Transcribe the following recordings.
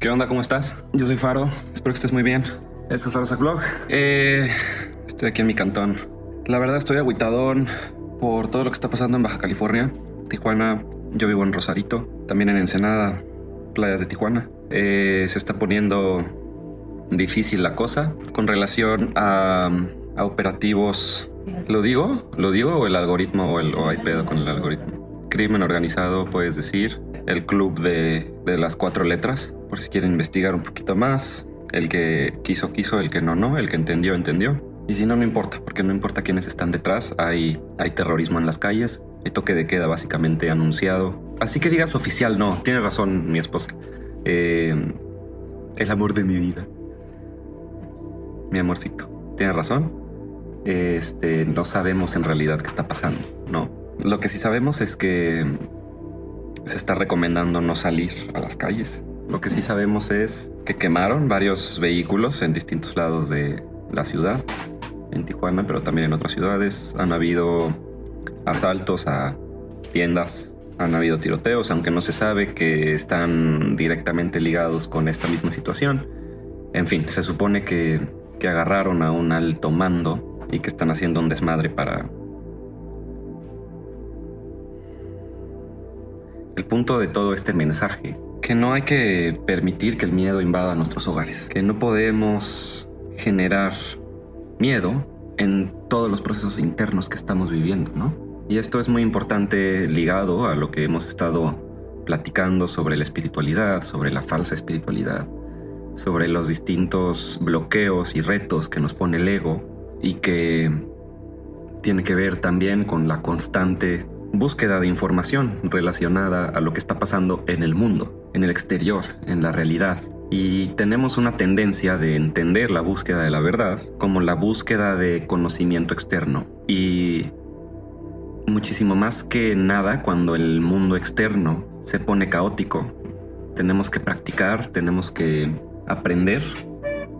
¿Qué onda? ¿Cómo estás? Yo soy Faro. Espero que estés muy bien. Esto es Faro Sac Vlog. Estoy aquí en mi cantón. La verdad estoy agüitadón por todo lo que está pasando en Baja California, Tijuana. Yo vivo en Rosarito, también en Ensenada, playas de Tijuana. Se está poniendo difícil la cosa con relación a operativos. ¿Lo digo o el algoritmo o hay pedo con el algoritmo? Crimen organizado, puedes decir. El club de las 4 letras, por si quieren investigar un poquito más. El que quiso, el que no. El que entendió. Y si no, no importa, porque no importa quiénes están detrás. Hay terrorismo en las calles. Hay toque de queda básicamente anunciado. Así que digas oficial, no. Tiene razón mi esposa. El amor de mi vida. Mi amorcito. Tiene razón. No sabemos en realidad qué está pasando, ¿no? Lo que sí sabemos es que se está recomendando no salir a las calles. Lo que sí sabemos es que quemaron varios vehículos en distintos lados de la ciudad, en Tijuana, pero también en otras ciudades. Han habido asaltos a tiendas, han habido tiroteos, aunque no se sabe que están directamente ligados con esta misma situación. En fin, se supone que agarraron a un alto mando y que están haciendo un desmadre para... El punto de todo este mensaje, que no hay que permitir que el miedo invada nuestros hogares, que no podemos generar miedo en todos los procesos internos que estamos viviendo, ¿no? Y esto es muy importante ligado a lo que hemos estado platicando sobre la espiritualidad, sobre la falsa espiritualidad, sobre los distintos bloqueos y retos que nos pone el ego y que tiene que ver también con la constante búsqueda de información relacionada a lo que está pasando en el mundo, en el exterior, en la realidad. Y tenemos una tendencia de entender la búsqueda de la verdad como la búsqueda de conocimiento externo. Y muchísimo más que nada cuando el mundo externo se pone caótico, tenemos que practicar, tenemos que aprender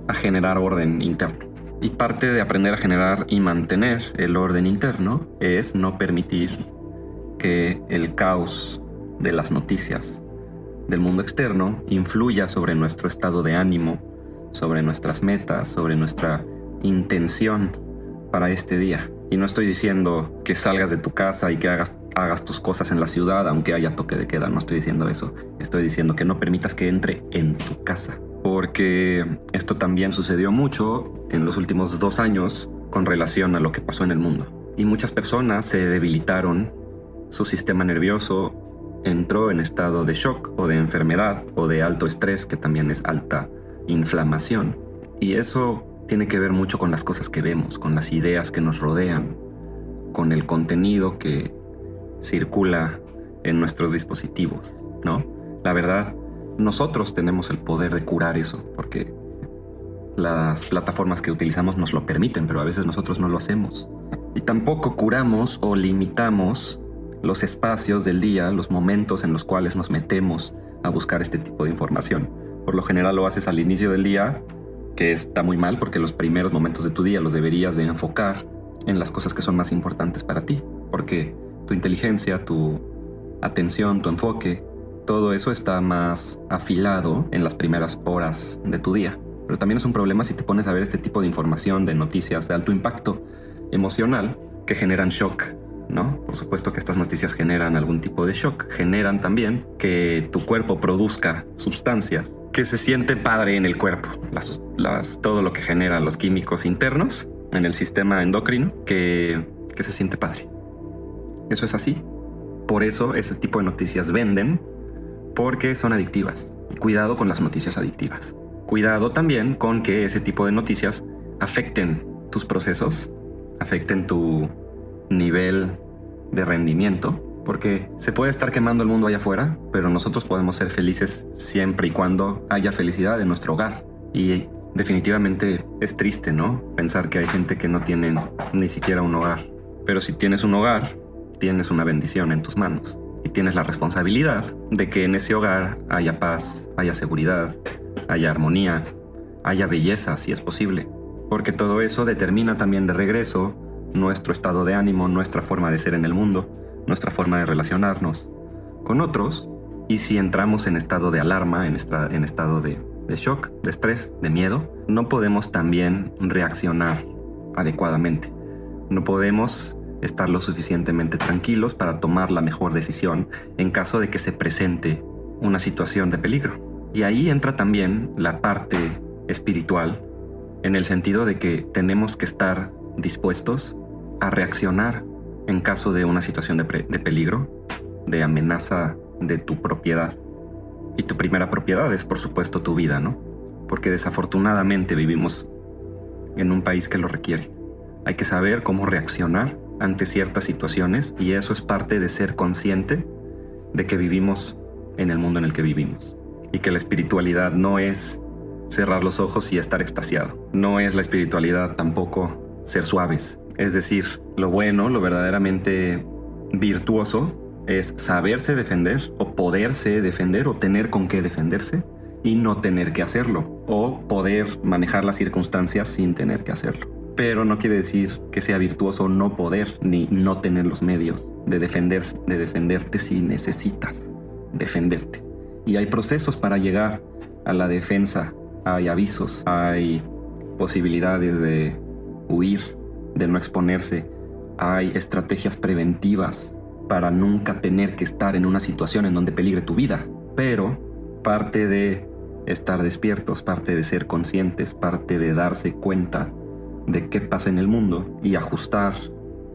a generar orden interno. Y parte de aprender a generar y mantener el orden interno es no permitir que el caos de las noticias del mundo externo influya sobre nuestro estado de ánimo, sobre nuestras metas, sobre nuestra intención para este día. Y no estoy diciendo que salgas de tu casa y que hagas tus cosas en la ciudad aunque haya toque de queda, no estoy diciendo eso. Estoy diciendo que no permitas que entre en tu casa, porque esto también sucedió mucho en los últimos 2 años con relación a lo que pasó en el mundo. Y muchas personas se debilitaron. Su sistema nervioso entró en estado de shock o de enfermedad o de alto estrés, que también es alta inflamación. Y eso tiene que ver mucho con las cosas que vemos, con las ideas que nos rodean, con el contenido que circula en nuestros dispositivos, ¿no? La verdad, nosotros tenemos el poder de curar eso, porque las plataformas que utilizamos nos lo permiten, pero a veces nosotros no lo hacemos. Y tampoco curamos o limitamos los espacios del día, los momentos en los cuales nos metemos a buscar este tipo de información. Por lo general lo haces al inicio del día, que está muy mal porque los primeros momentos de tu día los deberías de enfocar en las cosas que son más importantes para ti, porque tu inteligencia, tu atención, tu enfoque, todo eso está más afilado en las primeras horas de tu día. Pero también es un problema si te pones a ver este tipo de información, de noticias de alto impacto emocional que generan shock, ¿no? Por supuesto que estas noticias generan algún tipo de shock. Generan también que tu cuerpo produzca sustancias que se sienten padre en el cuerpo. Todo lo que generan los químicos internos en el sistema endocrino que se siente padre. Eso es así. Por eso ese tipo de noticias venden, porque son adictivas. Cuidado con las noticias adictivas. Cuidado también con que ese tipo de noticias afecten tus procesos, afecten tu nivel de rendimiento, porque se puede estar quemando el mundo allá afuera, pero nosotros podemos ser felices siempre y cuando haya felicidad en nuestro hogar. Y definitivamente es triste, ¿no? Pensar que hay gente que no tiene ni siquiera un hogar. Pero si tienes un hogar, tienes una bendición en tus manos y tienes la responsabilidad de que en ese hogar haya paz, haya seguridad, haya armonía, haya belleza si es posible, porque todo eso determina también de regreso nuestro estado de ánimo, nuestra forma de ser en el mundo, nuestra forma de relacionarnos con otros Y si entramos en estado de alarma, en estado de shock, de estrés, de miedo, no podemos también reaccionar adecuadamente. No podemos estar lo suficientemente tranquilos para tomar la mejor decisión en caso de que se presente una situación de peligro. Y ahí entra también la parte espiritual, en el sentido de que tenemos que estar dispuestos a reaccionar en caso de una situación de peligro, de amenaza de tu propiedad. Y tu primera propiedad es, por supuesto, tu vida, ¿no? Porque desafortunadamente vivimos en un país que lo requiere. Hay que saber cómo reaccionar ante ciertas situaciones, y eso es parte de ser consciente de que vivimos en el mundo en el que vivimos. Y que la espiritualidad no es cerrar los ojos y estar extasiado. No es la espiritualidad tampoco ser suaves. Es decir, lo bueno, lo verdaderamente virtuoso es saberse defender o poderse defender o tener con qué defenderse y no tener que hacerlo, o poder manejar las circunstancias sin tener que hacerlo. Pero no quiere decir que sea virtuoso no poder ni no tener los medios de defenderte si necesitas defenderte. Y hay procesos para llegar a la defensa, hay avisos, hay posibilidades de huir, de no exponerse, hay estrategias preventivas para nunca tener que estar en una situación en donde peligre tu vida. Pero parte de estar despiertos, parte de ser conscientes, parte de darse cuenta de qué pasa en el mundo y ajustar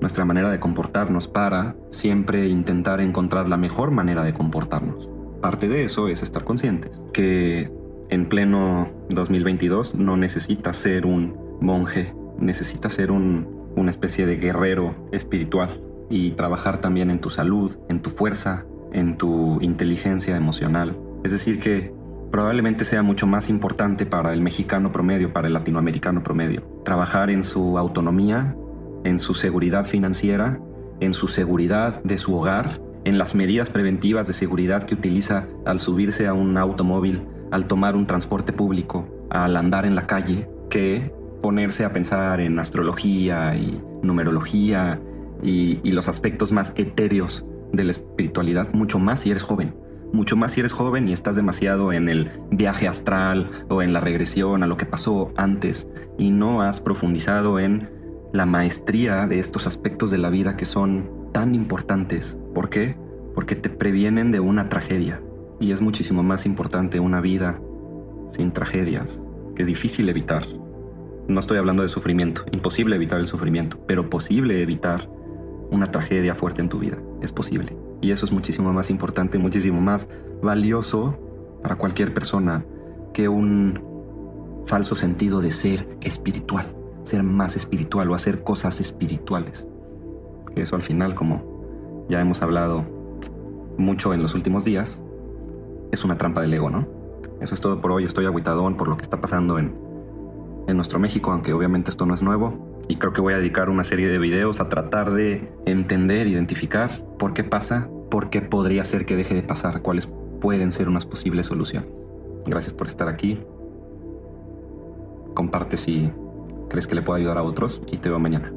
nuestra manera de comportarnos para siempre intentar encontrar la mejor manera de comportarnos. Parte de eso es estar conscientes que en pleno 2022 no necesitas ser un monje, necesitas ser una especie de guerrero espiritual y trabajar también en tu salud, en tu fuerza, en tu inteligencia emocional. Es decir, que probablemente sea mucho más importante para el mexicano promedio, para el latinoamericano promedio, trabajar en su autonomía, en su seguridad financiera, en su seguridad de su hogar, en las medidas preventivas de seguridad que utiliza al subirse a un automóvil, al tomar un transporte público, al andar en la calle, que ponerse a pensar en astrología y numerología y los aspectos más etéreos de la espiritualidad, mucho más si eres joven. Mucho más si eres joven y estás demasiado en el viaje astral o en la regresión a lo que pasó antes y no has profundizado en la maestría de estos aspectos de la vida que son tan importantes. ¿Por qué? Porque te previenen de una tragedia, y es muchísimo más importante una vida sin tragedias, que es difícil evitar. No estoy hablando de sufrimiento, imposible evitar el sufrimiento, pero posible evitar una tragedia fuerte en tu vida, es posible. Y eso es muchísimo más importante, muchísimo más valioso para cualquier persona que un falso sentido de ser espiritual, ser más espiritual o hacer cosas espirituales. Que eso al final, como ya hemos hablado mucho en los últimos días, es una trampa del ego, ¿no? Eso es todo por hoy. Estoy agüitadón por lo que está pasando en nuestro México, aunque obviamente esto no es nuevo. Y creo que voy a dedicar una serie de videos a tratar de entender, identificar por qué pasa, por qué podría ser que deje de pasar, cuáles pueden ser unas posibles soluciones. Gracias por estar aquí. Comparte si crees que le puede ayudar a otros y te veo mañana.